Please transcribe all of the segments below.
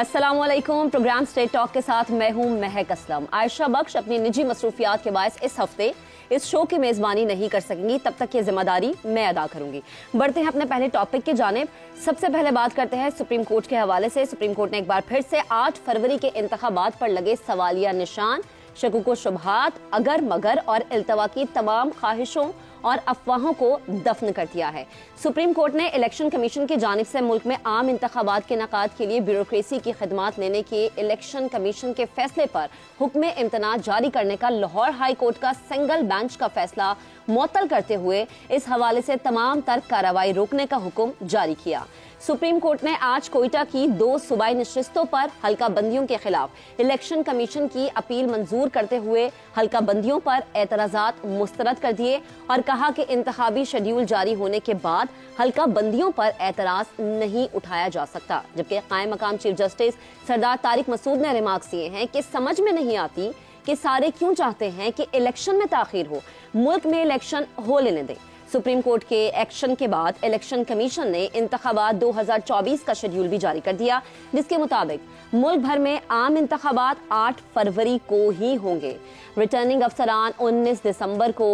अस्सलामुअलैकुम। Programme state talk के साथ मैं हूं महक असलम। आयशा बख्श अपनी निजी मसरूफियात के बायस इस हफ्ते इस शो की मेजबानी नहीं कर सकेंगी, तब तक ये जिम्मेदारी मैं अदा करूंगी। बढ़ते हैं अपने पहले टॉपिक की जानिब। सबसे पहले बात करते हैं सुप्रीम कोर्ट के हवाले से। सुप्रीम कोर्ट ने एक बार फिर से 8 फरवरी के इंतखाबात पर लगे सवालिया निशान, शकूक शुबहात, अगर मगर और इल्तवा की तमाम ख्वाहिशों और अफवाहों को दफन कर दिया है। सुप्रीम कोर्ट ने इलेक्शन कमीशन की जानिब से मुल्क में आम इंतखाबात के इनेकाद के लिए ब्यूरोक्रेसी की खिदमात लेने के इलेक्शन कमीशन के फैसले पर हुक्म इम्तना जारी करने का लाहौर हाई कोर्ट का सिंगल बेंच का फैसला मुअत्तल करते हुए इस हवाले से तमाम तर कार्रवाई रोकने का हुक्म जारी किया। सुप्रीम कोर्ट ने आज कोयटा की 2 सूबाई नशिस्तों पर हल्का बंदियों के खिलाफ इलेक्शन कमीशन की अपील मंजूर करते हुए हल्का बंदियों पर एतराजात मुस्तरद कर दिए और कहा कि इंतखाबी शेड्यूल जारी होने के बाद हल्का बंदियों पर एतराज नहीं उठाया जा सकता। जबकि कायम मकाम चीफ जस्टिस सरदार तारिक मसूद ने रिमार्क्स दिए हैं कि समझ में नहीं आती कि सारे क्यों चाहते हैं कि इलेक्शन में ताखीर हो, मुल्क में इलेक्शन हो लेने दें। सुप्रीम कोर्ट के एक्शन के बाद इलेक्शन कमीशन ने इंतखाबात 2024 का शेड्यूल भी जारी कर दिया, जिसके मुताबिक मुल्क भर में आम इंतखाबात 8 फरवरी को ही होंगे। रिटर्निंग अफसरान 19 दिसंबर को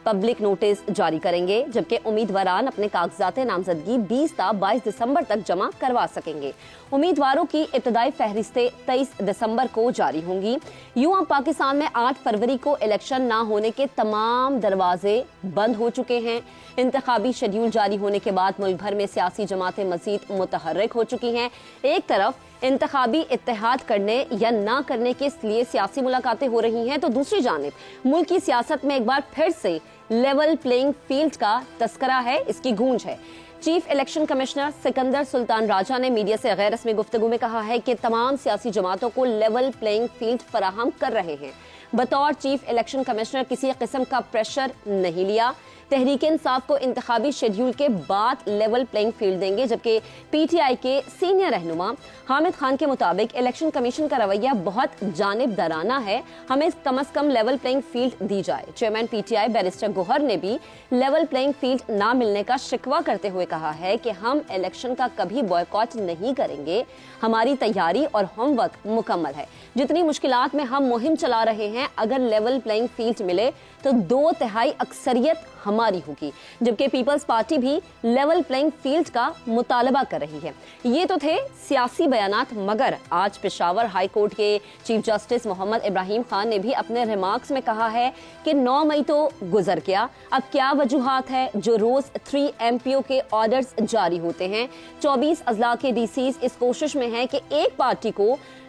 पब्लिक नोटिस जारी करेंगे, जबकि उम्मीदवारान अपने कागजात नामजदगी 20 ता 22 दिसंबर तक जमा करवा सकेंगे। उम्मीदवारों की इब्तदाई फहरिस्तें 23 दिसंबर को जारी होंगी। यूं अब पाकिस्तान में 8 फरवरी को इलेक्शन ना होने के तमाम दरवाजे बंद हो चुके हैं। इंतखाबी शेड्यूल जारी होने के बाद मुल्क भर में सियासी जमातें मजीद मुतहर्रिक हो चुकी हैं। एक तरफ इंतखाबी इत्तेहाद करने या ना करने के लिए सियासी मुलाकातें हो रही हैं, तो दूसरी जानिब मुल्क की सियासत में एक बार फिर से लेवल प्लेइंग फील्ड का तस्करा है, इसकी गूंज है। Chief election commissioner Sikandar Sultan Raja ने मीडिया से गैर रस्मी गुफ्तगू में कहा है कि तमाम सियासी जमातों को लेवल प्लेइंग फील्ड फराहम कर रहे हैं। बतौर चीफ इलेक्शन कमिश्नर किसी किस्म का प्रेशर नहीं लिया। तहरीक इंसाफ को इंतखाबी शेड्यूल के बाद लेवल प्लेइंग फील्ड देंगे, जबकि पीटीआई के सीनियर रहनुमा हामिद खान के मुताबिक इलेक्शन कमीशन का रवैया बहुत जानिबदाराना है, हमें कम से कम लेवल प्लेइंग फील्ड दी जाए। चेयरमैन पीटीआई बैरिस्टर गोहर ने भी लेवल प्लेइंग फील्ड ना मिलने का शिकवा करते हुए कहा है कि हम इलेक्शन का कभी बॉयकॉट नहीं करेंगे, हमारी तैयारी और होमवर्क मुकम्मल है। जितनी मुश्किलात में हम मुहिम चला रहे हैं, अगर लेवल प्लेइंग फील्ड मिले तो 2/3 अक्सरियत हमारी होगी। जबकि पीपल्स पार्टी भी लेवल प्लेइंग फील्ड का मुतालबा कर रही है। ये तो थे सियासी बयानात, मगर आज पेशावर हाई कोर्ट के चीफ जस्टिस मोहम्मद इब्राहिम खान ने भी अपने रिमार्क्स में कहा है कि 9 मई तो गुजर गया, अब क्या वजूहात है जो रोज 3 MPO के ऑर्डर्स जारी होते हैं। 24 अजला के DCs इस कोशिश में है कि एक पार्टी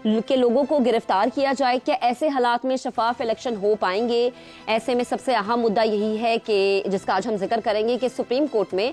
के लोगों को गिरफ्तार किया जाए। क्या ऐसे हालात में शफाफ इलेक्शन हो पाएंगे? ऐसे में सबसे अहम मुद्दा यही है कि जिसका आज हम जिक्र करेंगे कि सुप्रीम कोर्ट में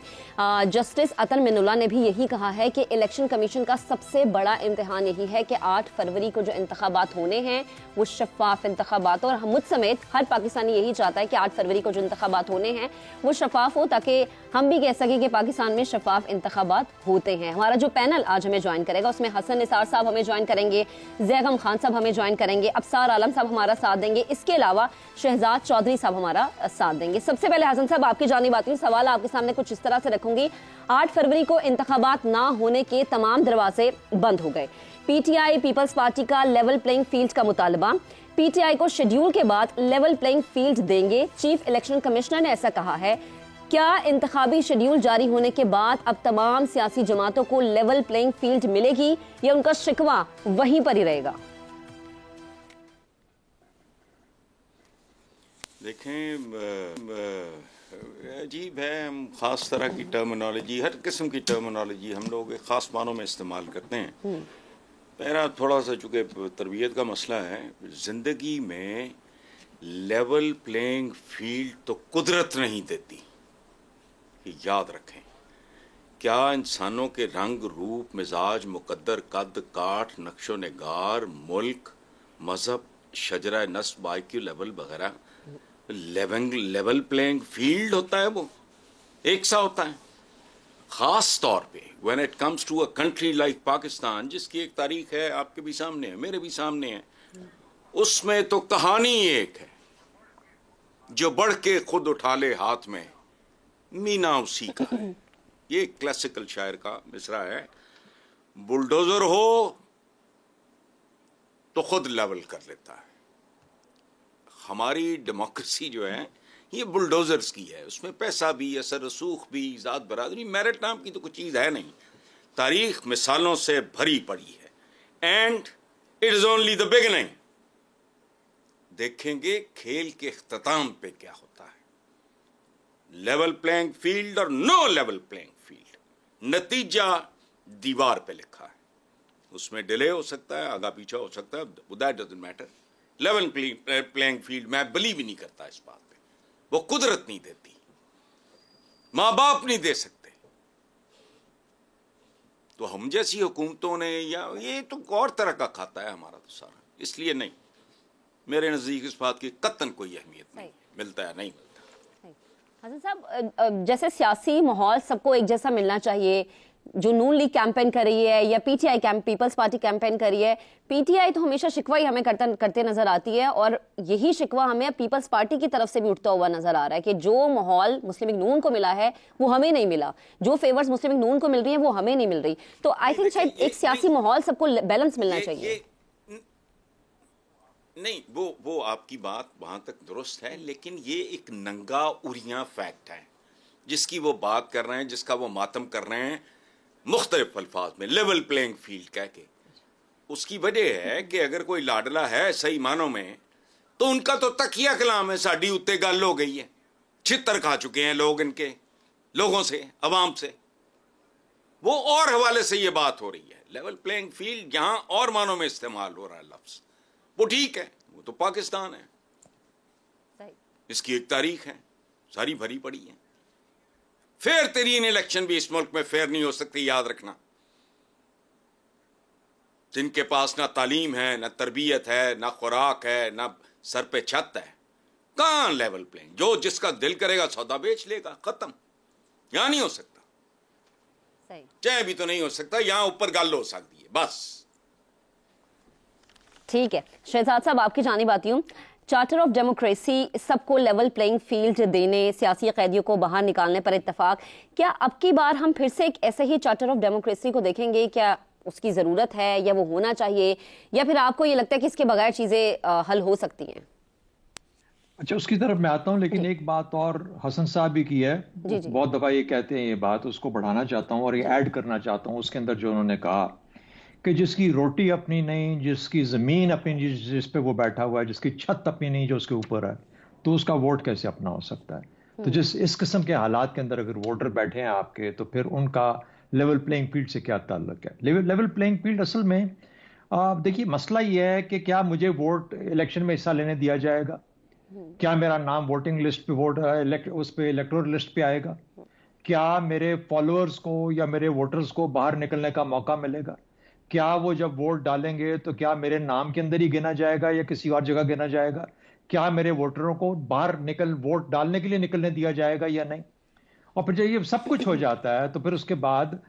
जस्टिस अतन मिनुल्लाह ने भी यही कहा है कि इलेक्शन कमीशन का सबसे बड़ा इम्तिहान यही है कि 8 फरवरी को जो इंतखाबात होने हैं वो शफाफ इंतखाबात, और मुझ समेत हर पाकिस्तानी यही चाहता है कि 8 फरवरी को जो इंतखाबात होने हैं वो शफाफ हो, ताकि हम भी कह सकें कि पाकिस्तान में शफाफ इंतखाबात होते हैं। हमारा जो पैनल आज हमें ज्वाइन करेगा उसमें हसन निसार साहब हमें ज्वाइन करेंगे, जैगम खान साहब हमें ज्वाइन करेंगे, अफसार आलम साहब हमारा साथ देंगे, इसके अलावा शहजाद चौधरी साहब हमारा साथ देंगे। सबसे पहले हसन साहब आपकी जानिब आती हूं। सवाल आपके सामने कुछ इस तरह से रखूंगी। 8 फरवरी को इंतखाबात ना होने के तमाम दरवाजे बंद हो गए। पीटीआई पीपल्स पार्टी का लेवल प्लेइंग फील्ड का मुतालबा, पीटीआई को शेड्यूल के बाद लेवल प्लेइंग फील्ड देंगे। चीफ इलेक्शन कमिश्नर ने ऐसा कहा है। क्या इंतखाबी शेड्यूल जारी होने के बाद अब तमाम सियासी जमातों को लेवल प्लेइंग फील्ड मिलेगी या उनका शिकवा वहीं पर ही रहेगा? देखें, अजीब है, हम ख़ास तरह की टर्मिनोलॉजी, हर किस्म की टर्मिनोलॉजी हम लोग एक ख़ास मानों में इस्तेमाल करते हैं। मेरा थोड़ा सा चूँकि तरबियत का मसला है, ज़िंदगी में लेवल प्लेइंग फील्ड तो कुदरत नहीं देती, याद रखें। क्या इंसानों के रंग रूप, मिजाज, मुकद्दर, कद काठ, नक्शो निगार, मुल्क, मजहब, शजरा नस्ब, IQ लेवल वगैरह लेवल प्लेइंग फील्ड होता है, वो एक सा होता है। खास तौर पे when it comes to a country like Pakistan, जिसकी एक तारीख है, आपके भी सामने है, मेरे भी सामने है, उसमें तो कहानी एक है, जो बढ़ के खुद उठा ले हाथ में मीना उसी का है। ये क्लासिकल शायर का मिसरा है। बुलडोजर हो तो खुद लेवल कर लेता है। हमारी डेमोक्रेसी जो है ये बुलडोजर्स की है, उसमें पैसा भी, असर रसूख भी, ज़ात बरादरी, मेरिट नाम की तो कुछ चीज़ है नहीं। तारीख मिसालों से भरी पड़ी है and it is only the beginning. देखेंगे खेल के इख्तिताम पे क्या होता है। लेवल प्लेइंग फील्ड और नो लेवल प्लेइंग फील्ड, नतीजा दीवार पे लिखा है। उसमें डिले हो सकता है, आगा पीछा हो सकता है, that doesn't matter. Level playing field मैं बिलीव ही नहीं करता इस बात पे। वो कुदरत नहीं देती, मां बाप नहीं दे सकते, तो हम जैसी हुकूमतों ने, या ये तो और तरह का खाता है हमारा तो सारा। इसलिए नहीं, मेरे नजदीक इस बात की कतन कोई अहमियत नहीं मिलता है, नहीं मिलता। हसन साहब, जैसे सियासी माहौल सबको एक जैसा मिलना चाहिए, जो नून लीग कैंपेन कर रही है या पीटीआई पीपल्स पार्टी कैंपेन कर रही है, पीटीआई तो हमेशा शिकवा ही हमें करते नजर आती है, और यही शिकवा हमें पीपल्स पार्टी की तरफ से भी उठता हुआ नजर आ रहा है कि जो माहौल मुस्लिम लीग नून को मिला है वो हमें नहीं मिला, जो फेवर्स मुस्लिम लीग नून को मिल रही है वो हमें नहीं मिल रही। तो आई थिंक शायद एक सियासी माहौल सबको बैलेंस मिलना चाहिए। नहीं, वो आपकी बात वहां तक दुरुस्त है, लेकिन ये एक नंगा उरिया फैक्ट है जिसकी वो बात कर रहे हैं, जिसका वो मातम कर रहे हैं मुख्तलिफ अल्फाज में, लेवल प्लेइंग फील्ड कह के। उसकी वजह है कि अगर कोई लाडला है सही मानों में, तो उनका तो तकिया कलाम है, साड़ी उत्ते गल हो गई है, छितर खा चुके हैं लोग इनके, लोगों से, अवाम से। वो और हवाले से ये बात हो रही है। लेवल प्लेइंग फील्ड जहां और मानों में इस्तेमाल हो रहा है लफ्ज, वो ठीक है, वो तो पाकिस्तान है, इसकी एक तारीख है, सारी भरी पड़ी है। फेयर तरीन इलेक्शन भी इस मुल्क में फेयर नहीं हो सकती, याद रखना। जिनके पास ना तालीम है, ना तरबियत है, ना खुराक है, ना सर पे छत है, कहां लेवल प्लेइंग? जो जिसका दिल करेगा सौदा बेच लेगा, खत्म। यहां नहीं हो सकता, चाहे भी तो नहीं हो सकता, यहां ऊपर गल हो सकती है, बस। ठीक है शहजाद साहब, आपकी जानिब आती हूँ। चार्टर ऑफ डेमोक्रेसी, सबको लेवल प्लेइंग फील्ड देने, सियासी कैदियों को बाहर निकालने पर इत्तेफाक। क्या अब की बार हम फिर से एक ऐसे ही चार्टर ऑफ डेमोक्रेसी को देखेंगे? क्या उसकी ज़रूरत है या वो होना चाहिए, या फिर आपको ये लगता है कि इसके बगैर चीज़ें हल हो सकती हैं? अच्छा, उसकी तरफ मैं आता हूँ, लेकिन एक बात और हसन साहब भी की है, बहुत दफ़ा ये कहते हैं ये बात, उसको बढ़ाना चाहता हूँ और ये ऐड करना चाहता हूँ उसके अंदर, जो उन्होंने कहा कि जिसकी रोटी अपनी नहीं, जिसकी ज़मीन अपनी, जिस पे वो बैठा हुआ है, जिसकी छत अपनी नहीं जो उसके ऊपर है, तो उसका वोट कैसे अपना हो सकता है? तो जिस इस किस्म के हालात के अंदर अगर वोटर बैठे हैं आपके, तो फिर उनका लेवल प्लेइंग फील्ड से क्या ताल्लुक है? लेवल प्लेइंग फील्ड असल में देखिए, मसला ये है कि क्या मुझे वोट इलेक्शन में हिस्सा लेने दिया जाएगा? क्या मेरा नाम वोटिंग लिस्ट पे, उस पे इलेक्टोरल लिस्ट पे आएगा? क्या मेरे फॉलोअर्स को या मेरे वोटर्स को बाहर निकलने का मौका मिलेगा? क्या वो जब वोट डालेंगे तो क्या मेरे नाम के अंदर ही गिना जाएगा या किसी और जगह गिना जाएगा? क्या मेरे वोटरों को बाहर वोट डालने के लिए निकलने दिया जाएगा या नहीं? और फिर जब ये सब कुछ हो जाता है, तो फिर उसके बाद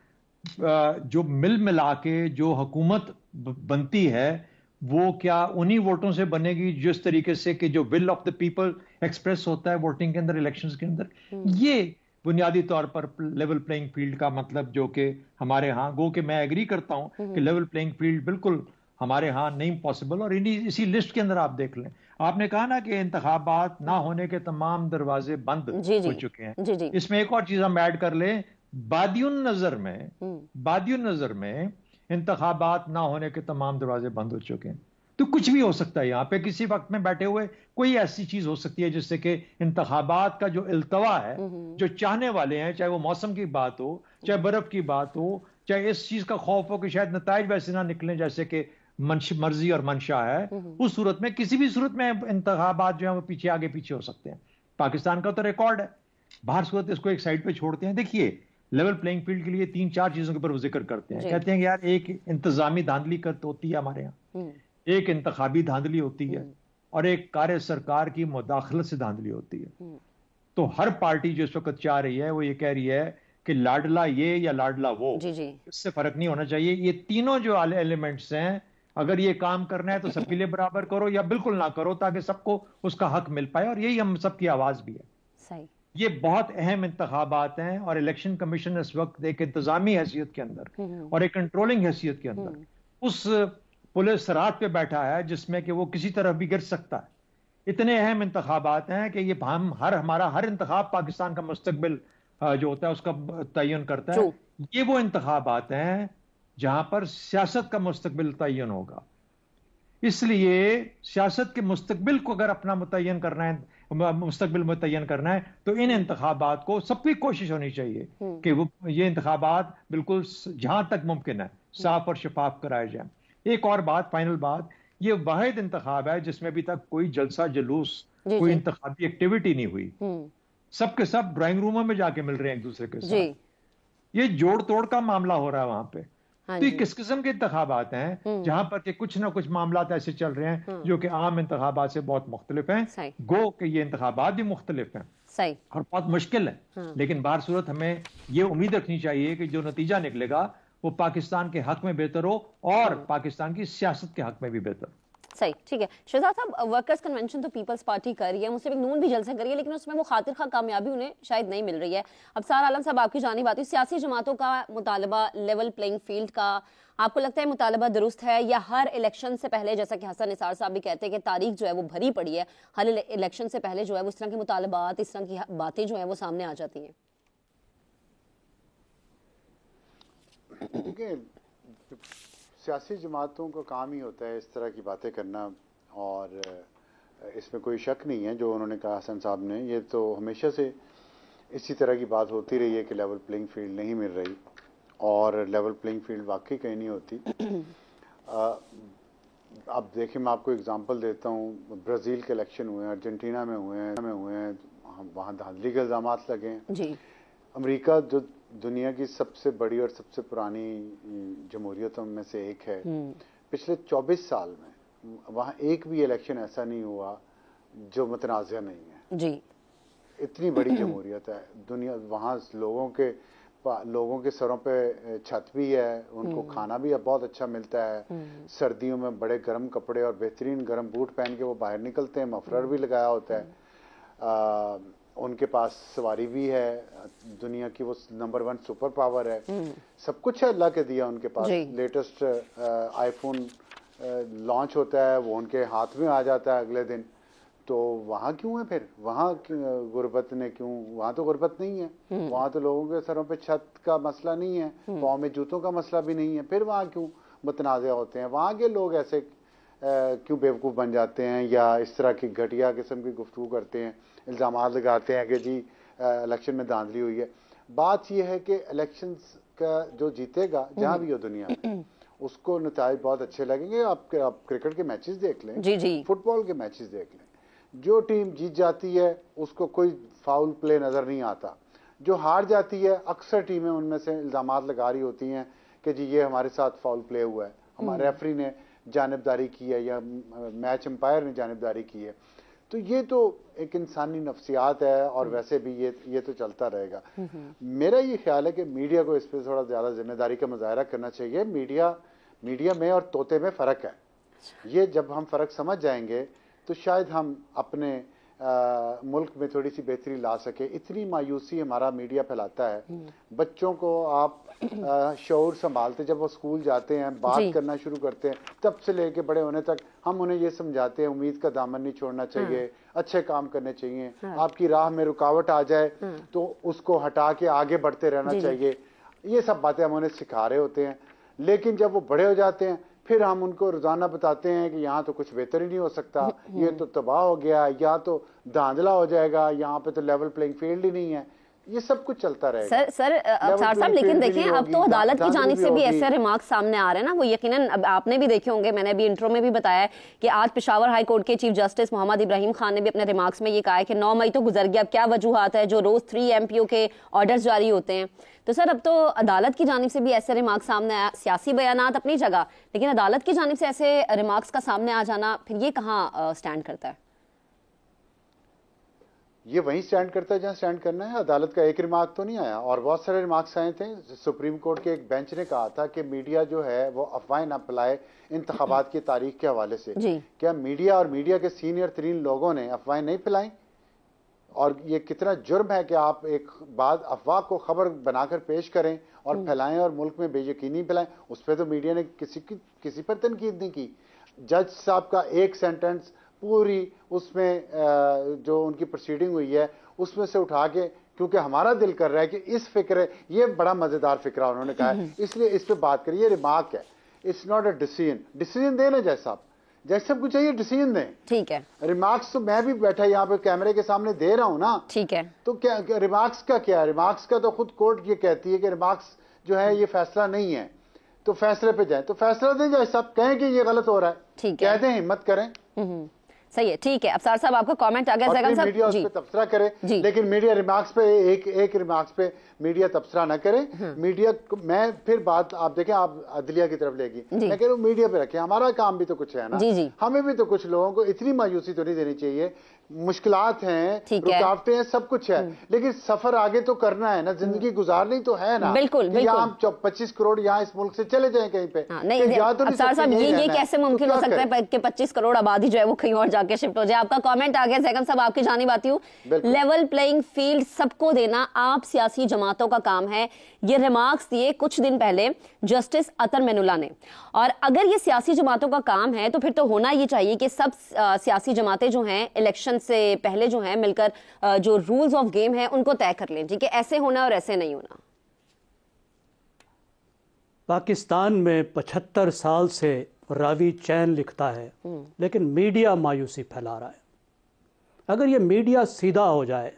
जो मिला के जो हुकूमत बनती है, वो क्या उन्हीं वोटों से बनेगी जिस तरीके से कि जो will of the people express होता है वोटिंग के अंदर, इलेक्शंस के अंदर? ये बुनियादी तौर पर लेवल प्लेइंग फील्ड का मतलब, जो कि हमारे यहाँ, गो कि मैं एग्री करता हूँ कि लेवल प्लेइंग फील्ड बिल्कुल हमारे यहाँ नहीं पॉसिबल। और इसी लिस्ट के अंदर आप देख लें, आपने कहा ना कि इंतखाबात ना होने के तमाम दरवाजे बंद हो चुके हैं। इसमें एक और चीज हम ऐड कर लें, बादियुन नजर में इंतखाबात ना होने के तमाम दरवाजे बंद हो चुके हैं। तो कुछ भी हो सकता है यहाँ पे, किसी वक्त में बैठे हुए कोई ऐसी चीज हो सकती है जिससे कि इंतखाबात का जो इल्तवा है, जो चाहने वाले हैं, चाहे वो मौसम की बात हो, चाहे बर्फ की बात हो, चाहे इस चीज का खौफ हो कि शायद नताइज वैसे ना निकले जैसे कि मर्जी और मंशा है, उस सूरत में, किसी भी सूरत में इंतखाबात जो है वो पीछे आगे पीछे हो सकते हैं। पाकिस्तान का तो रिकॉर्ड है। बाहर सूरत इसको एक साइड पे छोड़ते हैं। देखिए, लेवल प्लेइंग फील्ड के लिए 3-4 चीजों के ऊपर वो जिक्र करते हैं। कहते हैं कि यार, एक इंतजामी धांधली होती है हमारे यहाँ, एक इंतखाबी धांधली होती है, और एक कार्य सरकार की मुदाखलत से धांधली होती है। तो हर पार्टी जो इस वक्त चाह रही है वो ये कह रही है कि लाडला ये या लाडला वो, इससे फर्क नहीं होना चाहिए। ये तीनों जो एलिमेंट्स हैं, अगर ये काम करना है तो सबके लिए बराबर करो या बिल्कुल ना करो, ताकि सबको उसका हक मिल पाए। और यही हम सबकी आवाज भी है। सही। ये बहुत अहम इंतखाबात हैं, और इलेक्शन कमीशन इस वक्त एक इंतजामी हैसियत के अंदर और एक कंट्रोलिंग हैसियत के अंदर उस पुलिस रात पे बैठा है जिसमें कि वो किसी तरह भी गिर सकता है। इतने अहम इंतखाबात हैं कि ये हम हमारा हर इंतखाब पाकिस्तान का मुस्तकबिल जो होता है उसका तयन करता है। ये वो इंतखाबात हैं जहां पर सियासत का मुस्तकबिल तयन होगा। इसलिए सियासत के मुस्तकबिल को अगर अपना मुतय्यन करना है, मुस्तकबिल मुतय्यन करना है, तो इन इंतखाबात को सबकी कोशिश होनी चाहिए कि वो ये इंतखाबात बिल्कुल जहां तक मुमकिन है साफ और शफाफ कराए जाए। एक और बात, फाइनल बात, ये वाहिद इंतखाब है जिसमें अभी तक कोई जलसा जुलूस, कोई इंतखाबी एक्टिविटी नहीं हुई। सबके सब ड्राइंग रूमों में जाके मिल रहे हैं एक दूसरे के साथ। ये जोड़ तोड़ का मामला हो रहा है वहां पे। तो ये किस किस्म के इंतखाबात हैं जहां पर के कुछ ना कुछ मामला ऐसे चल रहे हैं जो कि आम इंतखाबात से बहुत मुख्तलिफ हैं। गो कि ये इंतखाबात भी मुख्तलिफ हैं सही और बहुत मुश्किल है। लेकिन बाहर सूरत हमें ये उम्मीद रखनी चाहिए कि जो नतीजा निकलेगा वो पाकिस्तान के हक में बेहतर हो और पाकिस्तान की सियासत के हक में भी बेहतर। सही, ठीक है शहजाद साहब, वर्कर्स कन्वेंशन तो पीपल्स पार्टी कर रही है, मुझे नून भी जलसा कर रही है, लेकिन उसमें वो खातिर खा कामयाबी उन्हें शायद नहीं मिल रही है। अब सारा आलम साहब आपकी जानिब आती है, सियासी जमातों का मुतालबा लेवल प्लेइंग फील्ड का, आपको लगता है मुतालबा दुरुस्त है या हर इलेक्शन से पहले, जैसा कि हसन निसार साहब भी कहते हैं कि तारीख जो है वो भरी पड़ी है, हर इलेक्शन से पहले जो है वो इस तरह के मुतालबात, इस तरह की बातें जो है वो सामने आ जाती हैं? देखिए, सियासी जमातों का काम ही होता है इस तरह की बातें करना, और इसमें कोई शक नहीं है जो उन्होंने कहा हसन साहब ने, ये तो हमेशा से इसी तरह की बात होती रही है कि लेवल प्लेइंग फील्ड नहीं मिल रही, और लेवल प्लेइंग फील्ड वाकई कहीं नहीं होती। अब देखिए, मैं आपको एग्जांपल देता हूँ, ब्राज़ील के इलेक्शन हुए हैं, अर्जेंटीना में हुए हैं, वहाँ धांधली के इल्ज़ाम लगे हैं जी। अमेरिका जो दुनिया की सबसे बड़ी और सबसे पुरानी जमहूरियतों में से एक है, पिछले 24 साल में वहाँ एक भी इलेक्शन ऐसा नहीं हुआ जो मुतनाज़ा नहीं है जी। इतनी बड़ी जमहूरियत है दुनिया, वहाँ लोगों के सरों पे छत भी है, उनको खाना भी बहुत अच्छा मिलता है, सर्दियों में बड़े गर्म कपड़े और बेहतरीन गर्म बूट पहन के वो बाहर निकलते हैं, मफलर भी लगाया होता है, उनके पास सवारी भी है, दुनिया की वो नंबर 1 सुपर पावर है, सब कुछ है अल्लाह के दिया उनके पास। लेटेस्ट आईफोन लॉन्च होता है, वो उनके हाथ में आ जाता है अगले दिन। तो वहाँ क्यों है फिर? वहाँ गुर्बत ने क्यों? वहाँ तो गुर्बत नहीं है, वहाँ तो लोगों के सरों पे छत का मसला नहीं है, पाँव में जूतों का मसला भी नहीं है, फिर वहाँ क्यों मुतनाज़ा होते हैं? वहाँ के लोग ऐसे क्यों बेवकूफ़ बन जाते हैं या इस तरह की घटिया किस्म की गुफ्तगू करते हैं, इल्ज़ाम लगाते हैं कि जी इलेक्शन में धांधली हुई है। बात यह है कि इलेक्शन का जो जीतेगा जहाँ भी हो दुनिया में, उसको नतीजे बहुत अच्छे लगेंगे। आप क्रिकेट के मैचेस देख लें जी, फुटबॉल के मैचेस देख लें, जो टीम जीत जाती है उसको कोई फाउल प्ले नज़र नहीं आता, जो हार जाती है अक्सर टीमें उनमें से इल्ज़ाम लगा रही होती हैं कि जी ये हमारे साथ फाउल प्ले हुआ है, हमारे रेफरी ने जानिबदारी की है या मैच एम्पायर ने जानिबदारी की है। तो ये तो एक इंसानी नफ्सियात है और वैसे भी ये तो चलता रहेगा। मेरा ये ख्याल है कि मीडिया को इस पर थोड़ा ज़्यादा जिम्मेदारी का मुजाहरा करना चाहिए। मीडिया में और तोते में फ़र्क है, ये जब हम फ़र्क समझ जाएंगे तो शायद हम अपने मुल्क में थोड़ी सी बेहतरी ला सके। इतनी मायूसी हमारा मीडिया फैलाता है, बच्चों को आप शऊर संभालते, जब वो स्कूल जाते हैं बात करना शुरू करते हैं, तब से लेके बड़े होने तक हम उन्हें ये समझाते हैं उम्मीद का दामन नहीं छोड़ना चाहिए, अच्छे काम करने चाहिए, आपकी राह में रुकावट आ जाए तो उसको हटा के आगे बढ़ते रहना चाहिए। ये सब बातें हम उन्हें सिखा रहे होते हैं, लेकिन जब वो बड़े हो जाते हैं फिर हम उनको रोजाना बताते हैं कि यहाँ तो कुछ बेहतर ही नहीं हो सकता, ये तो तबाह हो गया, या तो धांधला हो जाएगा, यहाँ पे तो लेवल प्लेइंग फील्ड ही नहीं है। ये सब कुछ चलता रहेगा। सर अब्सार साहब, लेकिन देखें अब तो अदालत की जानिब से भी ऐसे रिमार्क सामने आ रहे हैं ना, वो यकीनन अब आपने भी देखे होंगे, मैंने भी इंट्रो में भी बताया है कि आज पेशावर हाई कोर्ट के चीफ जस्टिस मोहम्मद इब्राहिम खान ने भी अपने रिमार्क्स में ये कहा है कि 9 मई तो गुजर गया, अब क्या वजूहात है जो रोज 3 MPO के ऑर्डर्स जारी होते हैं। तो सर अब तो अदालत की जानिब से भी ऐसे रिमार्क सामने आया, सियासी बयानात अपनी जगह, लेकिन अदालत की जानिब से ऐसे रिमार्क्स का सामने आ जाना, फिर ये कहाँ स्टैंड करता है? ये वहीं स्टैंड करता है जहां स्टैंड करना है। अदालत का एक रिमार्क तो नहीं आया, और बहुत सारे रिमार्क्स आए थे। सुप्रीम कोर्ट के एक बेंच ने कहा था कि मीडिया जो है वो अफवाहें न फैलाए इंतखाबात की तारीख के हवाले से। क्या मीडिया और मीडिया के सीनियर तरीन लोगों ने अफवाहें नहीं फैलाई? और ये कितना जुर्म है कि आप एक बात अफवाह को खबर बनाकर पेश करें और फैलाएं और मुल्क में बेयकीनी फैलाएं, उस पर तो मीडिया ने किसी पर तनकीद नहीं की। जज साहब का एक सेंटेंस पूरी उसमें जो उनकी प्रोसीडिंग हुई है उसमें से उठा के, क्योंकि हमारा दिल कर रहा है कि इस फिक्र, ये बड़ा मजेदार फिक्रा उन्होंने कहा है, इसलिए इस पे बात करिए। ये रिमार्क है, इट्स नॉट अ डिसीजन देना जज साहब, जज साहब को चाहिए डिसीजन दें। ठीक है, रिमार्क्स तो मैं भी बैठा यहाँ पे कैमरे के सामने दे रहा हूँ ना। ठीक है, तो क्या रिमार्क्स का क्या है? रिमार्क्स का तो खुद कोर्ट ये कहती है कि रिमार्क्स जो है ये फैसला नहीं है, तो फैसले पे जाए, तो फैसला दें जज साहब, कहें कि ये गलत हो रहा है, ठीक है, कहते हैं, हिम्मत करें। सही है, ठीक है। अफसार साहब आपका कमेंट आ गया। मीडिया उस पे तबसरा करे, लेकिन मीडिया रिमार्क्स पे एक रिमार्क्स पे मीडिया तबसरा ना करे। मीडिया मैं फिर बात आप देखें, आप अदलिया की तरफ लेगी, मैं कह रहा हूँ मीडिया पे रखें, हमारा काम भी तो कुछ है ना। हमें भी तो कुछ लोगों को इतनी मायूसी तो नहीं देनी चाहिए। मुश्किलात हैं, रुकावटें हैं, सब कुछ है, लेकिन सफर आगे तो करना है ना, जिंदगी गुजारनी तो है ना। बिल्कुल, बिल्कुल। 25 करोड़ यहाँ इस मुल्क से चले जाएं कहीं पे, नहीं, अफसार साहब ये कैसे मुमकिन हो सकता है कि 25 करोड़ आबादी जो है वो कहीं और जाके शिफ्ट हो जाए? आपका कमेंट आ गया जैकम साहब, आपकी जानिब आती हूँ। लेवल प्लेइंग फील्ड सबको देना आप सियासी जमातों का काम है, ये रिमार्क्स दिए कुछ दिन पहले जस्टिस अतर मेनुल्लाह ने। और अगर ये सियासी जमातों का काम है तो फिर तो होना ये चाहिए कि सब सियासी जमातें जो हैं इलेक्शन से पहले जो हैं मिलकर जो रूल्स ऑफ गेम है उनको तय कर लें, ठीक है, ऐसे होना और ऐसे नहीं होना। पाकिस्तान में 75 साल से रावी चैन लिखता है, लेकिन मीडिया मायूसी फैला रहा है। अगर ये मीडिया सीधा हो जाए,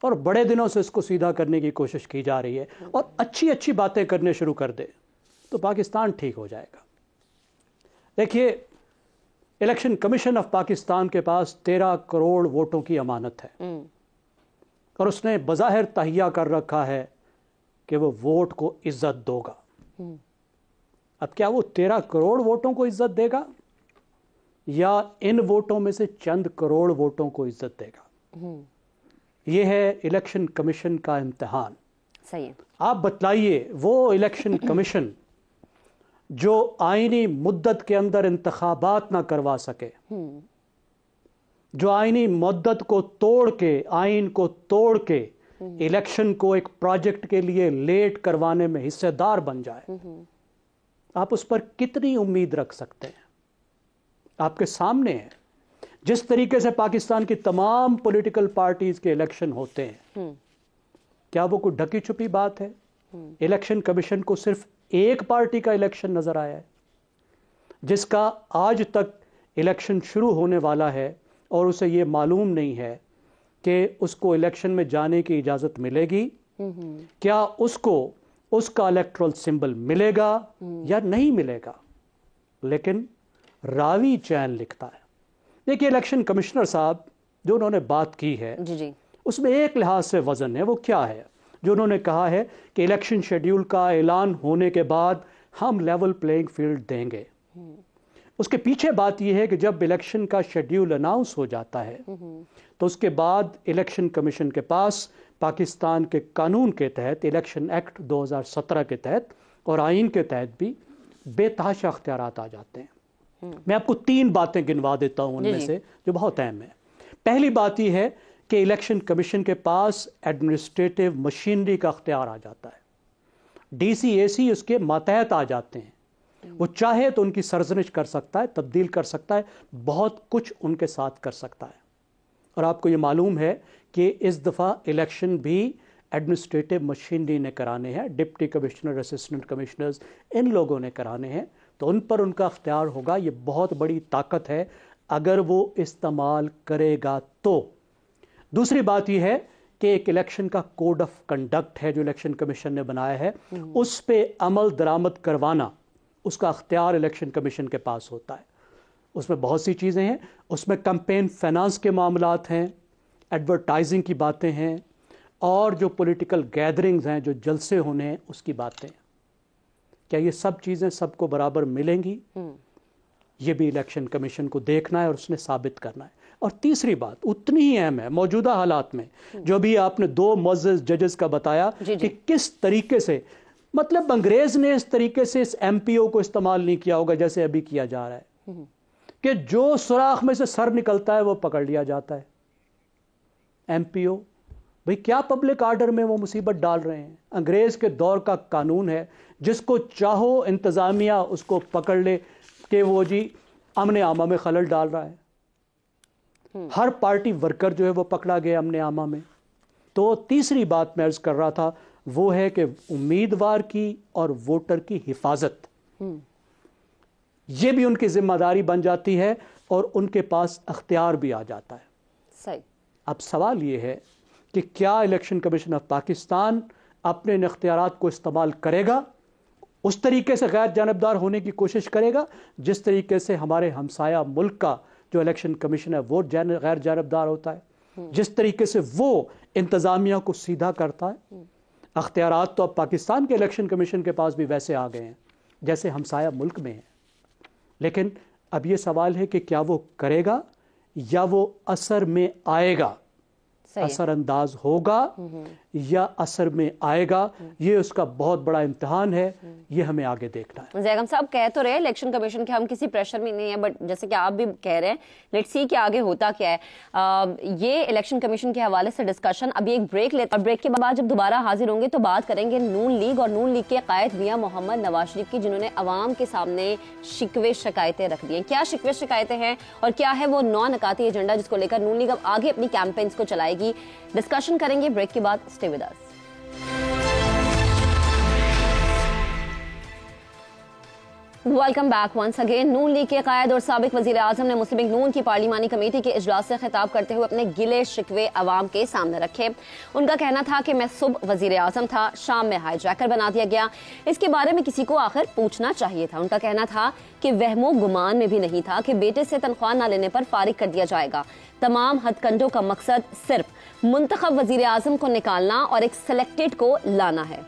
और बड़े दिनों से इसको सीधा करने की कोशिश की जा रही है, और अच्छी अच्छी बातें करने शुरू कर दे, तो पाकिस्तान ठीक हो जाएगा। देखिए, इलेक्शन कमीशन ऑफ पाकिस्तान के पास 13 करोड़ वोटों की अमानत है, और उसने बज़ाहिर तहिया कर रखा है कि वो वोट को इज्जत दोगा। अब क्या वो 13 करोड़ वोटों को इज्जत देगा, या इन वोटों में से चंद करोड़ वोटों को इज्जत देगा? ये है इलेक्शन कमीशन का इम्तिहान। सही है। आप बतलाइए, वो इलेक्शन कमीशन जो आईनी मुद्दत के अंदर इंतखाबात ना करवा सके, जो आईनी मुद्दत को तोड़ के, आइन को तोड़ के इलेक्शन को एक प्रोजेक्ट के लिए लेट करवाने में हिस्सेदार बन जाए, आप उस पर कितनी उम्मीद रख सकते हैं? आपके सामने है जिस तरीके से पाकिस्तान की तमाम पॉलिटिकल पार्टीज के इलेक्शन होते हैं। क्या वो कोई ढकी छुपी बात है? इलेक्शन कमीशन को सिर्फ एक पार्टी का इलेक्शन नजर आया है, जिसका आज तक इलेक्शन शुरू होने वाला है और उसे ये मालूम नहीं है कि उसको इलेक्शन में जाने की इजाजत मिलेगी, क्या उसको उसका इलेक्टोरल सिंबल मिलेगा या नहीं मिलेगा। लेकिन रावी चैन लिखता है। देखिए, इलेक्शन कमिश्नर साहब जो उन्होंने बात की है, उसमें एक लिहाज से वजन है। वो क्या है? जो उन्होंने कहा है कि इलेक्शन शेड्यूल का ऐलान होने के बाद हम लेवल प्लेइंग फील्ड देंगे। उसके पीछे बात यह है कि जब इलेक्शन का शेड्यूल अनाउंस हो जाता है तो उसके बाद इलेक्शन कमीशन के पास पाकिस्तान के कानून के तहत, इलेक्शन एक्ट 2017 के तहत और आइन के तहत भी बेतहाशा अख्तियारात आ जाते हैं। मैं आपको 3 बातें गिनवा देता हूं उनमें से जो बहुत अहम है। पहली बात यह है कि इलेक्शन कमीशन के पास एडमिनिस्ट्रेटिव मशीनरी का अख्तियार आ जाता है। DCAC उसके मातहत आ जाते हैं। वो चाहे तो उनकी सरजनिश कर सकता है, तब्दील कर सकता है, बहुत कुछ उनके साथ कर सकता है। और आपको ये मालूम है कि इस दफ़ा इलेक्शन भी एडमिनिस्ट्रेटिव मशीनरी ने कराने हैं, डिप्टी कमिश्नर, असिस्टेंट कमिश्नर्स, इन लोगों ने कराने हैं, तो उन पर उनका अख्तियार होगा। ये बहुत बड़ी ताकत है अगर वो इस्तेमाल करेगा तो। दूसरी बात यह है कि एक इलेक्शन का कोड ऑफ कंडक्ट है जो इलेक्शन कमीशन ने बनाया है, उस पर अमल दरामद करवाना उसका अख्तियार इलेक्शन कमीशन के पास होता है। उसमें बहुत सी चीज़ें हैं, उसमें कैंपेन फाइनेंस के मामलात हैं, एडवर्टाइजिंग की बातें हैं, और जो पॉलिटिकल गैदरिंग्स हैं, जो जलसे होने हैं, उसकी बातें हैं। क्या ये सब चीज़ें सबको बराबर मिलेंगी? ये भी इलेक्शन कमीशन को देखना है और उसने साबित करना है। और तीसरी बात उतनी ही अहम है मौजूदा हालात में, जो भी आपने 2 मुअज़्ज़ज़ जजेस का बताया कि किस तरीके से, मतलब अंग्रेज ने इस तरीके से इस MPO को इस्तेमाल नहीं किया होगा जैसे अभी किया जा रहा है कि जो सुराख में से सर निकलता है वो पकड़ लिया जाता है। MPO भाई क्या पब्लिक आर्डर में वो मुसीबत डाल रहे हैं? अंग्रेज के दौर का कानून है, जिसको चाहो इंतजामिया उसको पकड़ ले कि वो जी अमन आमा में खलल डाल रहा है। हर पार्टी वर्कर जो है वो पकड़ा गया अमन आमा में। तो तीसरी बात मैं अर्ज कर रहा था वो है कि उम्मीदवार की और वोटर की हिफाजत, ये भी उनकी जिम्मेदारी बन जाती है और उनके पास अख्तियार भी आ जाता है। सही। अब सवाल ये है कि क्या इलेक्शन कमीशन ऑफ पाकिस्तान अपने इन अख्तियारात को इस्तेमाल करेगा, उस तरीके से गैर जानबदार होने की कोशिश करेगा जिस तरीके से हमारे हमसाया मुल्क का जो इलेक्शन कमीशन है वो गैर जानबदार होता है, जिस तरीके से वो इंतजामिया को सीधा करता है। अख्तियारात तो अब पाकिस्तान के इलेक्शन कमीशन के पास भी वैसे आ गए हैं जैसे हमसाया मुल्क में है। लेकिन अब ये सवाल है कि क्या वो करेगा या वो असर में आएगा, असरअंदाज होगा या असर में आएगा, ये उसका बहुत बड़ा इम्तिहान है, ये हमें आगे देखना है। ज़ैगम साहब कह तो रहे इलेक्शन कमीशन के हम किसी प्रेशर में नहीं है, बट जैसे कि आप भी कह रहे हैं लेट्स सी कि आगे होता क्या है। ये इलेक्शन कमीशन के हवाले से डिस्कशन। अभी एक ब्रेक लेते हैं, ब्रेक के बाद जब दोबारा हाजिर होंगे तो बात करेंगे नून लीग और नून लीग के कायद मियां मोहम्मद नवाज शरीफ की, जिन्होंने अवाम के सामने शिकवे शिकायतें रख दी हैं। क्या शिकवे शिकायतें हैं और क्या है वो 9 नकाती एजेंडा जिसको लेकर नून लीग अब आगे अपनी कैंपेन्स को चलाएगी, डिस्कशन करेंगे ब्रेक के बाद। Stay with us. Welcome back once again. Noon League के कायद और साबिक वजीर आजम ने मुस्लिम लीग नून की पार्लिमानी कमेटी के इजलास से खिताब करते हुए अपने गिले शिकवे अवाम के सामने रखे। उनका कहना था कि मैं सुबह वजीर आजम था, शाम में हाईजैकर बना दिया गया, इसके बारे में किसी को आखिर पूछना चाहिए था। उनका कहना था कि वहमो गुमान में भी नहीं था कि बेटे से तनख्वाह न लेने पर फारिग कर दिया जाएगा। तमाम हथकंडों का मकसद सिर्फ मुंतखब वजीर आजम को निकालना और एक सिलेक्टेड को लाना है।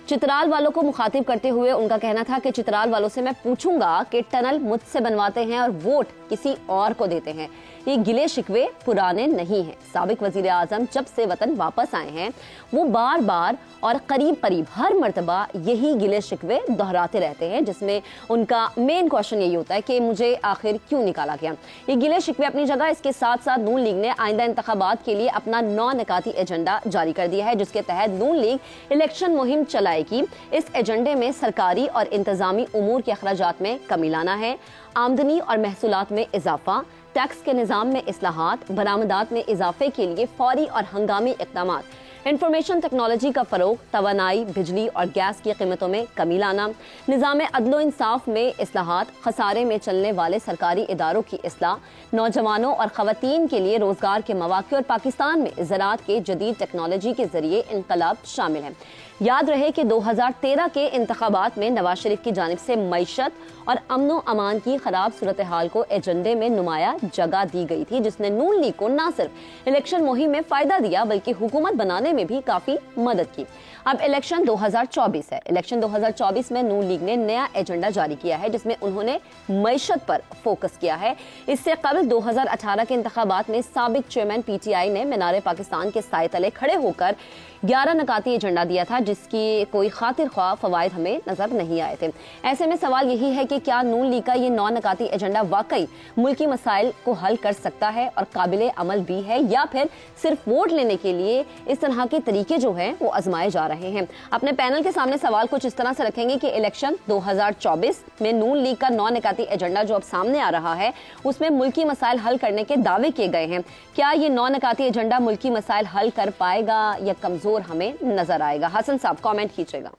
चित्राल वालों को मुखातिब करते हुए उनका कहना था कि चित्राल वालों से मैं पूछूंगा कि टनल मुझसे बनवाते हैं और वोट किसी और को देते हैं। ये गिले शिकवे पुराने नहीं हैं। साबिक वजीर आजम जब से वतन वापस आए हैं वो बार बार और करीब करीब हर मर्तबा यही गिले शिकवे दोहराते रहते हैं, जिसमें उनका मेन क्वेश्चन यही होता है कि मुझे आखिर क्यों निकाला गया। ये गिले शिकवे अपनी जगह, इसके साथ साथ नून लीग ने आइंदा इंतखाबात के लिए अपना 9 नकाती एजेंडा जारी कर दिया है, जिसके तहत नून लीग इलेक्शन मुहिम चलाएगी। इस एजेंडे में सरकारी और इंतजामी उमूर के अखराजात में कमी लाना है, आमदनी और महसूलात में इजाफा, टैक्स के निज़ाम में इस्लाहात, बरामदात में इजाफे के लिए फौरी और हंगामी इक़दामात, इंफॉर्मेशन टेक्नोलॉजी का फरोग, तवानाई, बिजली और गैस की कीमतों में कमी लाना, निज़ाम अदलो इंसाफ में इस्लाहात, खसारे में चलने वाले सरकारी इदारों की इस्लाह, नौजवानों और ख़वातीन के लिए रोज़गार के मौक़े और पाकिस्तान में ज़राअत के जदीद टेक्नोलॉजी के ज़रिए इनकलाब शामिल है। याद रहे कि 2013 के इंतखाबात में नवाज शरीफ की जानिब से मईशत और अमनो अमान की खराब सूरत हाल को एजेंडे में नुमाया जगह दी गई थी, जिसने नून लीग को न सिर्फ इलेक्शन मुहिम में फायदा दिया बल्कि हुकूमत बनाने में भी काफी मदद की। अब इलेक्शन 2024 है। इलेक्शन 2024 में नून लीग ने नया एजेंडा जारी किया है, जिसमें उन्होंने मईशत पर फोकस किया है। इससे कबल 2018 के इंतखाबात में साबिक चेयरमैन PTI ने मीनार पाकिस्तान के साए तले खड़े होकर 11 नकाती एजेंडा दिया था, जिसकी कोई खातिर ख्वाह फवायद हमें नजर नहीं आए थे। ऐसे में सवाल यही है कि क्या नून लीग का ये 9 नकाती एजेंडा वाकई मुल्की मसाइल को हल कर सकता है और काबिले अमल भी है, या फिर सिर्फ वोट लेने के लिए इस तरह के तरीके जो हैं वो आजमाए जा रहे हैं। अपने पैनल के सामने सवाल कुछ इस तरह से रखेंगे कि इलेक्शन 2024 में नून लीग का 9 नकाती एजेंडा जो अब सामने आ रहा है उसमें मुल्की मसाइल हल करने के दावे किए गए हैं। क्या ये 9 नकाती एजेंडा मुल्की मसाइल हल कर पाएगा या कमजोर हमें नजर आएगा? हसन साहब कमेंट कीजिएगा।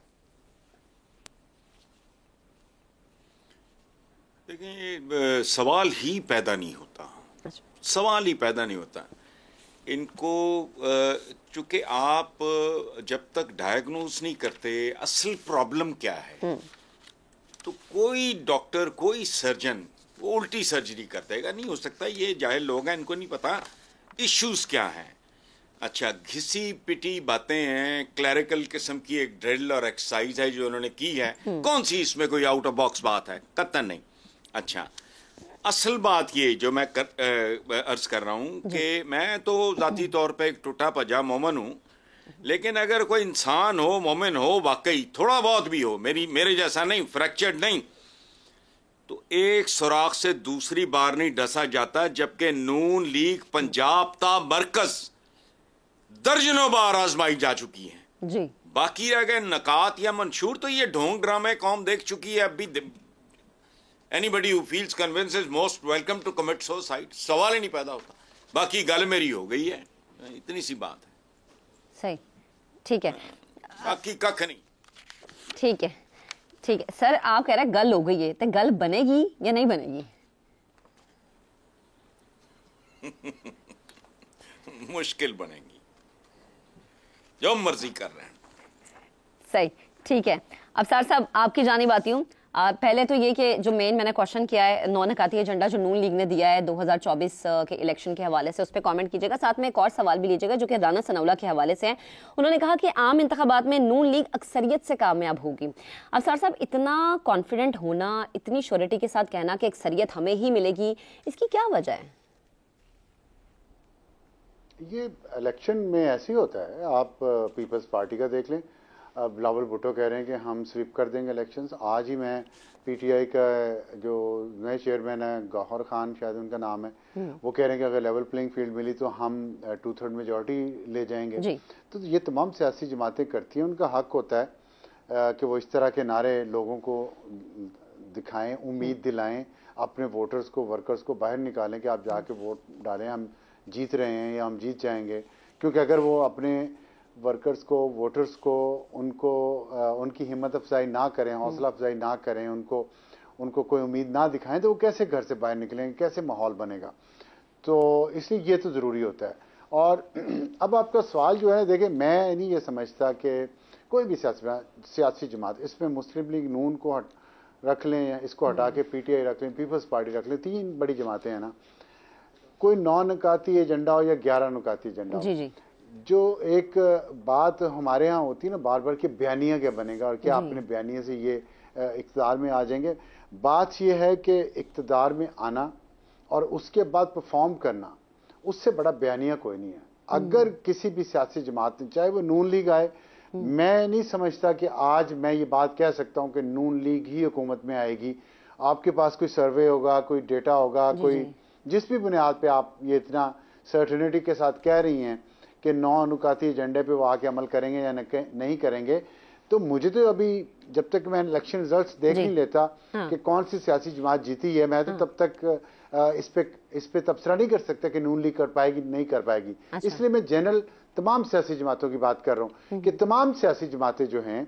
देखिए, सवाल ही पैदा नहीं होता, सवाल ही पैदा नहीं होता। इनको चूंकि आप जब तक डायग्नोज नहीं करते असल प्रॉब्लम क्या है, तो कोई डॉक्टर कोई सर्जन वो उल्टी सर्जरी कर देगा नहीं हो सकता। ये जाहिल लोग हैं, इनको नहीं पता इश्यूज क्या हैं। अच्छा, घिसी पिटी बातें हैं, क्लैरिकल किस्म की एक ड्रिल और एक्सरसाइज है जो उन्होंने की है। कौन सी इसमें कोई आउट ऑफ बॉक्स बात है? कतई नहीं। अच्छा, असल बात ये जो मैं अर्ज कर रहा हूं कि मैं तो जाती तौर पे एक टूटा पजा मोमन हूं, लेकिन अगर कोई इंसान हो, मोमिन हो, वाकई थोड़ा बहुत भी हो, मेरे जैसा नहीं, फ्रैक्चर्ड नहीं, तो एक सुराख से दूसरी बार नहीं डसा जाता। जबकि नून लीग पंजाब ता मरकज दर्जनों बार आजमाई जा चुकी हैं जी। बाकी रह गए नकात या मंशूर, तो ये ढोंग ड्रामे कौम देख चुकी है। अभी anybody who feels convince is most welcome to commit suicide, सवाल ही नहीं पैदा होता। बाकी गल मेरी हो गई है, इतनी सी बात है। सही, ठीक है, बाकी कख नहीं। ठीक है, ठीक है सर, आप कह रहे हैं गल हो गई है, तो गल बनेगी या नहीं बनेगी? मुश्किल बनेगी, जो मर्जी कर रहे हैं। सही, ठीक है। अब सर साहब आपकी जानिब आती हूँ। पहले तो ये कि जो मेन मैंने क्वेश्चन किया है, नौ-नकाती एजेंडा जो नून लीग ने दिया है 2024 के इलेक्शन के हवाले से, उस पर कमेंट कीजिएगा। साथ में एक और सवाल भी लीजिएगा जो कि राना सनाउल्लाह के हवाले से है। उन्होंने कहा कि आम इंतखाबात में नून लीग अक्सरियत से कामयाब होगी। अब सर साहब, इतना कॉन्फिडेंट होना, इतनी श्योरिटी के साथ कहना कि अक्सरियत हमें ही मिलेगी, इसकी क्या वजह है? ये इलेक्शन में ऐसे ही होता है। आप पीपल्स पार्टी का देख लें, अब बिलावल भुट्टो कह रहे हैं कि हम स्वीप कर देंगे इलेक्शंस। आज ही मैं पीटीआई का जो नए चेयरमैन है, गौहर खान शायद उनका नाम है, वो कह रहे हैं कि अगर लेवल प्लेइंग फील्ड मिली तो हम 2/3 मेजॉरिटी ले जाएंगे। तो ये तमाम सियासी जमातें करती हैं, उनका हक होता है कि वो इस तरह के नारे लोगों को दिखाएं, उम्मीद दिलाएं, अपने वोटर्स को, वर्कर्स को बाहर निकालें कि आप जाके वोट डालें, हम जीत रहे हैं या हम जीत जाएंगे। क्योंकि अगर वो अपने वर्कर्स को, वोटर्स को, उनकी हिम्मत अफजाई ना करें, हौसला अफजाई ना करें, उनको कोई उम्मीद ना दिखाएं, तो वो कैसे घर से बाहर निकलेंगे, कैसे माहौल बनेगा? तो इसलिए ये तो ज़रूरी होता है। और अब आपका सवाल जो है, देखिए मैं नहीं ये समझता कि कोई भी सियासी जमात, इसमें मुस्लिम लीग नून को रख लें या इसको हटा के पीटीआई रख लें, पीपल्स पार्टी रख लें, 3 बड़ी जमातें हैं ना, कोई 9 नुकाती एजेंडा हो या 11 नुकाती एजेंडा हो, जो एक बात हमारे यहाँ होती है ना बार बार कि बयानिया क्या बनेगा और क्या अपने बयानिया से ये इक़्तिदार में आ जाएंगे। बात ये है कि इक़्तिदार में आना और उसके बाद परफॉर्म करना, उससे बड़ा बयानिया कोई नहीं है। अगर किसी भी सियासी जमात में, चाहे वो नून लीग आए, मैं नहीं समझता कि आज मैं ये बात कह सकता हूँ कि नून लीग ही हुकूमत में आएगी। आपके पास कोई सर्वे होगा, कोई डेटा होगा, कोई जिस भी बुनियाद पे आप ये इतना सर्टेनिटी के साथ कह रही हैं कि 9 नुकाती एजेंडे पे वो आके अमल करेंगे या नहीं करेंगे, तो मुझे तो अभी जब तक मैं इलेक्शन रिजल्ट्स देख नहीं लेता कि कौन सी सियासी जमात जीती है, मैं तो तब तक इस पे तबसरा नहीं कर सकता कि नून लीग कर पाएगी नहीं कर पाएगी। इसलिए मैं जनरल तमाम सियासी जमातों की बात कर रहा हूँ कि तमाम सियासी जमातें जो हैं,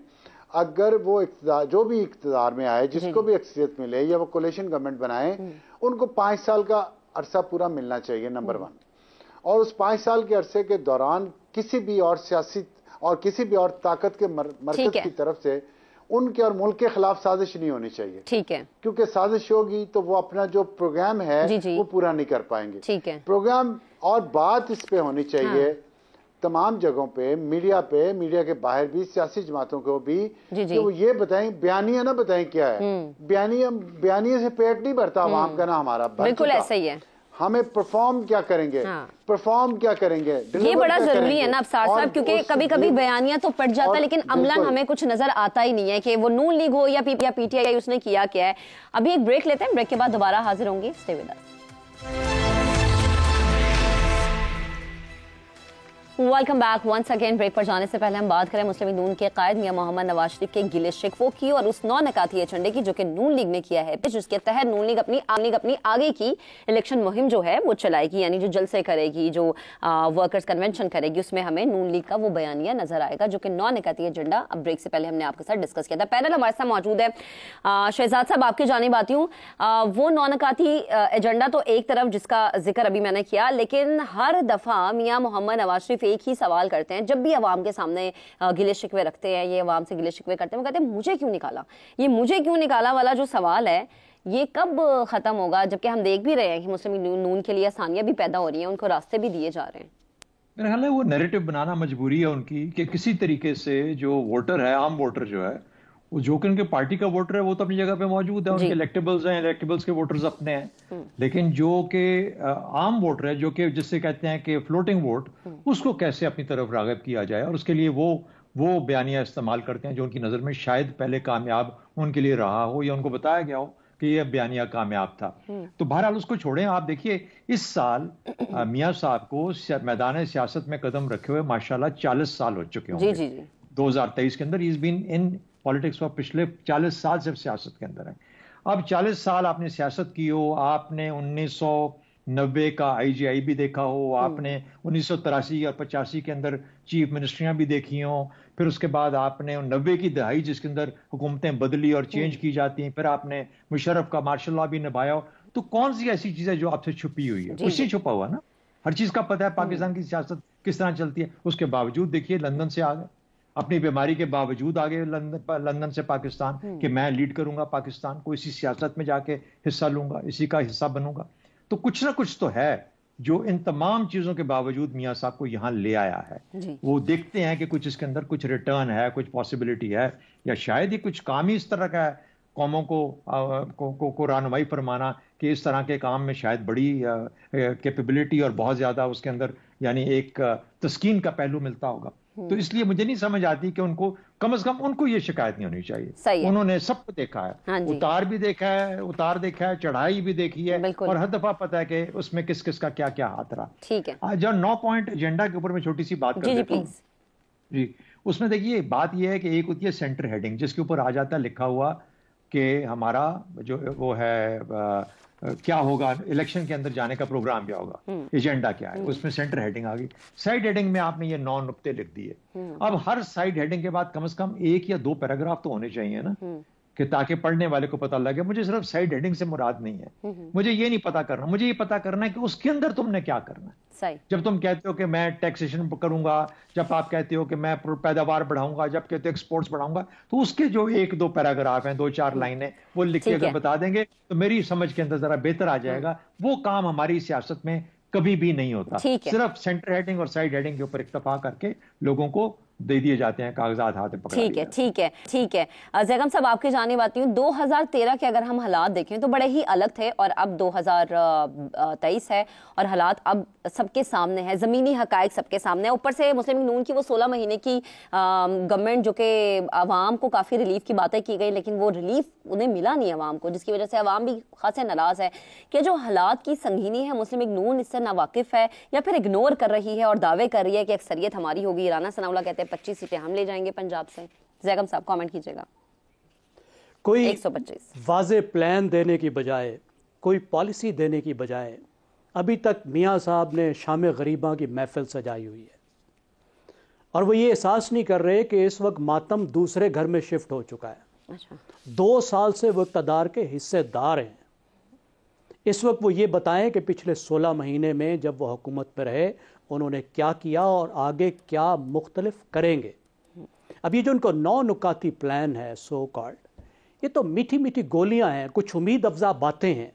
अगर वो इक़्तिदार, जो भी इक़्तिदार में आए, जिसको भी अक्सरियत मिले या वो कोलिशन गवर्नमेंट बनाए, उनको 5 साल का अरसा पूरा मिलना चाहिए, नंबर 1। और उस 5 साल के अरसे के दौरान किसी भी और सियासी और किसी भी और ताकत के मरकज की तरफ से उनके और मुल्क के खिलाफ साजिश नहीं होनी चाहिए। ठीक है, क्योंकि साजिश होगी तो वो अपना जो प्रोग्राम है वो पूरा नहीं कर पाएंगे। ठीक है, प्रोग्राम और बात इस पे होनी चाहिए तमाम जगहों पे, मीडिया के बाहर भी, सियासी जमातों को भी, कि वो ये बताएं, बयानिया ना बताएं क्या है। बयानिया से पेट नहीं भरता आवाम का ना हमारा। बिल्कुल ऐसा ही है। हमें परफॉर्म क्या करेंगे, परफॉर्म क्या करेंगे, ये बड़ा जरूरी है ना अफसार साहब, क्योंकि कभी कभी बयानिया तो पड़ जाता है लेकिन अमलन हमें कुछ नजर आता ही नहीं है कि वो नून लीग हो या पीटीआई उसने किया क्या है। अभी एक ब्रेक लेते हैं, ब्रेक के बाद दोबारा हाजिर होंगे। Stay with us. Welcome back once again. Break पर जाने से पहले हम बात करें मुस्लिम लीग नून के कायद मियां मोहम्मद नवाज शरीफ के गिले शिकवों की और उस 9 नुकाती एजेंडे की जो कि नून लीग ने किया है, जिसके तहत नून लीग अपनी आगे की इलेक्शन मुहिम जो है वो चलाएगी, यानी जो जलसे करेगी, जो वर्कर्स कन्वेंशन करेगी, उसमें हमें नून लीग का वो बयानिया नजर आएगा जो कि 9 नुकाती एजेंडा। अब ब्रेक से पहले हमने आपके साथ डिस्कस किया था। पैनल हमारे साथ मौजूद है। शहजाद साहब, आपकी जानिब आती हूँ। वो 9 नुकाती एजेंडा तो एक तरफ जिसका जिक्र अभी मैंने किया, लेकिन हर दफा मियां मोहम्मद नवाज शरीफ एक ही सवाल करते हैं जब भी अवाम के सामने गिले शिकवे रखते हैं, ये अवाम से गिले शिकवे करते हैं, वो कहते हैं मुझे क्यों निकाला। ये मुझे क्यों निकाला वाला जो सवाल है ये कब खत्म होगा, जबकि हम देख भी रहे हैं कि मुस्लिम नून के लिए आसानियां भी पैदा हो रही हैं, उनको रास्ते भी दिए जा रहे हैं। मेरे ख्याल है वो नैरेटिव बनाना मजबूरी है उनकी कि किसी तरीके से जो वोटर है, आम वोटर जो है, वो जो कि उनके पार्टी का वोटर है वो तो अपनी जगह पे मौजूद है, उनके इलेक्टेबल्स हैं, इलेक्टेबल्स के वोटर्स अपने हैं, लेकिन जो कि आम वोटर है, जो कि जिससे कहते हैं कि फ्लोटिंग वोट, उसको कैसे अपनी तरफ राग़िब किया जाए, और उसके लिए वो बयानिया इस्तेमाल करते हैं जो उनकी नज़र में शायद पहले कामयाब उनके लिए रहा हो या उनको बताया गया हो कि ये बयानिया कामयाब था। तो बहरहाल उसको छोड़ें, आप देखिए इस साल मियां साहब को मैदान सियासत में कदम रखे हुए माशाल्लाह 40 साल हो चुके होंगे। जी 2023 के अंदर, is been in politics for पिछले 40 साल से सियासत के अंदर है। अब 40 साल आपने सियासत की हो, आपने 1990 का IGI भी देखा हो, आपने 1983 और 85 के अंदर चीफ मिनिस्ट्रियां भी देखी हो, फिर उसके बाद आपने 90 की दहाई जिसके अंदर हुकूमतें बदली और चेंज की जाती हैं, फिर आपने मुशर्रफ का मार्शल लॉ भी निभाया हो। तो कौन सी ऐसी चीज है जो आपसे छुपी हुई है? कुछ नहीं छुपा हुआ ना, हर चीज का पता है पाकिस्तान की सियासत किस तरह चलती है। उसके बावजूद देखिए लंदन से आ गए, अपनी बीमारी के बावजूद आ गए लंदन से पाकिस्तान कि मैं लीड करूंगा पाकिस्तान को, इसी सियासत में जाके हिस्सा लूंगा, इसी का हिस्सा बनूंगा। तो कुछ ना कुछ तो है जो इन तमाम चीजों के बावजूद मियां साहब को यहां ले आया है। वो देखते हैं कि कुछ इसके अंदर कुछ रिटर्न है, कुछ पॉसिबिलिटी है, या शायद ही कुछ काम ही इस तरह का है कौमों को रहनुमाई फरमाना कि इस तरह के काम में शायद बड़ी कैपेबिलिटी और बहुत ज्यादा उसके अंदर यानी एक तस्कीन का पहलू मिलता होगा। तो इसलिए मुझे नहीं समझ आती कि उनको कम से कम उनको ये शिकायत नहीं होनी चाहिए। उन्होंने सबको देखा है, उतार भी देखा है, उतार देखा है, चढ़ाई भी देखी है, और हर दफा पता है कि उसमें किस किस का क्या क्या हाथ रहा। ठीक है, जब 9 पॉइंट एजेंडा के ऊपर मैं छोटी सी बात कर देता हूं जी। उसमें देखिए बात यह है कि एक होती है सेंटर हेडिंग, जिसके ऊपर आ जाता है लिखा हुआ कि हमारा जो वो है क्या होगा इलेक्शन के अंदर जाने का प्रोग्राम क्या होगा, एजेंडा क्या है, उसमें सेंटर हेडिंग आ गई। साइड हेडिंग में आपने ये 9 नुक्ते लिख दिए। अब हर साइड हेडिंग के बाद कम से कम 1 या 2 पैराग्राफ तो होने चाहिए ना, कि ताकि पढ़ने वाले को पता लगे। मुझे सिर्फ साइड हेडिंग से मुराद नहीं है, मुझे ये नहीं पता करना, मुझे ये पता करना है कि उसके अंदर तुमने क्या करना है। जब तुम कहते हो कि मैं टैक्सेशन करूंगा, जब आप कहते हो कि मैं पैदावार बढ़ाऊंगा, जब कहते हो एक्सपोर्ट्स बढ़ाऊंगा, तो उसके जो 1-2 पैराग्राफ हैं, 2-4 लाइनें वो लिख के अगर बता देंगे तो मेरी समझ के अंदर जरा बेहतर आ जाएगा। वो काम हमारी सियासत में कभी भी नहीं होता। सिर्फ सेंटर हेडिंग और साइड हेडिंग के ऊपर इक्तफा करके लोगों को दे दिए जाते हैं कागजात हाथ में पकड़ा। ठीक है ज़ैगम साहब, आपके जाने बाती हूँ। 2013 के अगर हम हालात देखें तो बड़े ही अलग थे, और अब 2023 है और हालात अब सबके सामने है, ज़मीनी हकायक सबके सामने है। ऊपर से मुस्लिम लीग नून की वो 16 महीने की गवर्नमेंट जो कि आवाम को काफ़ी रिलीफ की बातें की गई, लेकिन वो रिलीफ उन्हें मिला नहीं आवाम को, जिसकी वजह से आवाम भी खासे नाराज़ है कि जो हालात की संगीनी है मुस्लिम लीग नून इससे नावाकिफ़ है या फिर इग्नोर कर रही है और दावे कर रही है कि अक्सरियत हमारी होगी। राना सनाउल्लाह कहते हैं 25 सीटें हम ले जाएंगे पंजाब से। ज़ैगम साहब कमेंट कीजिएगा। कोई 125 वाज़े प्लान देने की बजाय, कोई पॉलिसी देने की बजाय अभी तक मियां साहब ने शाम गरीबा की महफिल सजाई हुई है, और वो ये एहसास नहीं कर रहे कि इस वक्त मातम दूसरे घर में शिफ्ट हो चुका है। 2 साल से वो इक़्तिदार के हिस्सेदार हैं। इस वक्त वो ये बताएं कि पिछले 16 महीने में जब वो हुकूमत पर रहे उन्होंने क्या किया और आगे क्या मुख्तलिफ करेंगे। अब ये जो उनको 9 नुकाती प्लान है सो कॉल्ड, ये तो मीठी मीठी गोलियां हैं, कुछ उम्मीद अफजा बातें हैं।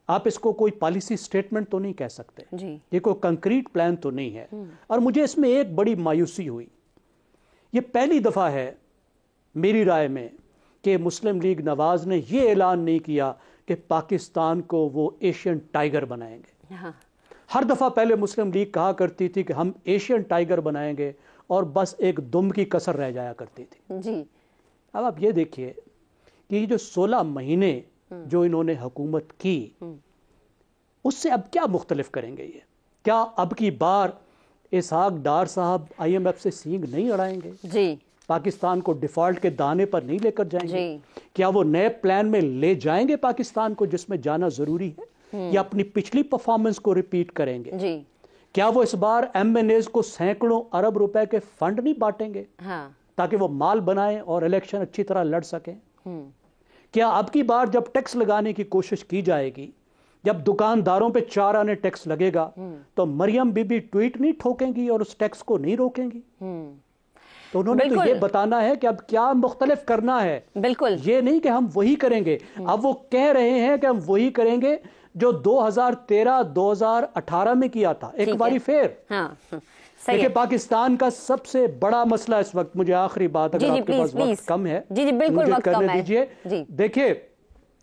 आप इसको कोई पॉलिसी स्टेटमेंट तो नहीं कह सकते जी। ये कोई कंक्रीट प्लान तो नहीं है। और मुझे इसमें एक बड़ी मायूसी हुई, ये पहली दफ़ा है मेरी राय में कि मुस्लिम लीग नवाज ने ये ऐलान नहीं किया कि पाकिस्तान को वो एशियन टाइगर बनाएंगे। हर दफ़ा पहले मुस्लिम लीग कहा करती थी कि हम एशियन टाइगर बनाएंगे, और बस एक दुम की कसर रह जाया करती थी जी। अब आप ये देखिए कि ये जो 16 महीने जो इन्होंने हुकूमत की, उससे अब क्या मुख्तलिफ करेंगे ये? क्या अब की बार इसहाक डार साहब IMF से सींग नहीं अड़ाएंगे जी? पाकिस्तान को डिफॉल्ट के दाने पर नहीं लेकर जाएंगे? क्या वो नए प्लान में ले जाएंगे पाकिस्तान को जिसमें जाना जरूरी है, या अपनी पिछली परफॉर्मेंस को रिपीट करेंगे जी? क्या वो इस बार MNAs को सैकड़ों अरब रुपए के फंड नहीं बांटेंगे ताकि वो माल बनाएं और इलेक्शन अच्छी तरह लड़ सकें? क्या अब की बार जब टैक्स लगाने की कोशिश की जाएगी, जब दुकानदारों पे 4 आने टैक्स लगेगा, तो मरियम बीबी ट्वीट नहीं ठोकेंगी और उस टैक्स को नहीं रोकेंगी? तो उन्होंने तो ये बताना है कि अब क्या मुख्तलिफ करना है। बिल्कुल, ये नहीं कि हम वही करेंगे। अब वो कह रहे हैं कि हम वही करेंगे जो 2013-2018 में किया था, एक बारी फिर। देखिए पाकिस्तान का सबसे बड़ा मसला इस वक्त, मुझे आखिरी बात, अगर आपके पास वक्त कम है मुझे करने दीजिए।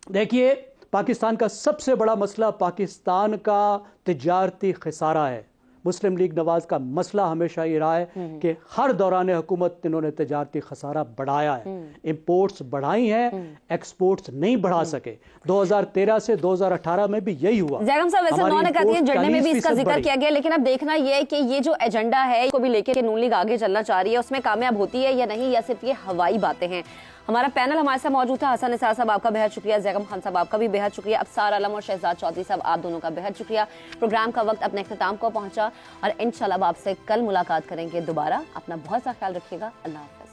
देखिए पाकिस्तान का सबसे बड़ा मसला पाकिस्तान का तिजारती खसारा है, मुस्लिम लीग नवाज का मसला हमेशा ये रहा है कि हर दौरान हुकूमत इन्होंने तजारती खसारा बढ़ाया है, इंपोर्ट्स बढ़ाई हैं, एक्सपोर्ट्स नहीं बढ़ा सके। 2013 से 2018 में भी यही हुआ। जैगम साहब, वैसे 9 नकाती एजेंडे में भी इसका जिक्र किया गया, लेकिन अब देखना यह है कि ये जो एजेंडा है को भी लेकर नून लीग आगे चलना चाह रही है, उसमें कामयाब होती है या नहीं, या सिर्फ ये हवाई बातें हैं। हमारा पैनल हमारे साथ मौजूद था। हसन निसार साहब आपका बेहद शुक्रिया, जैगम खान साहब आपका भी बेहद शुक्रिया, अफसार आलम और शहजाद चौधरी साहब आप दोनों का बेहद शुक्रिया। प्रोग्राम का वक्त अपने इख्तिताम को पहुंचा और इंशाल्लाह आपसे कल मुलाकात करेंगे दोबारा। अपना बहुत सा ख्याल रखिएगा। अल्लाह हाफ़िज़।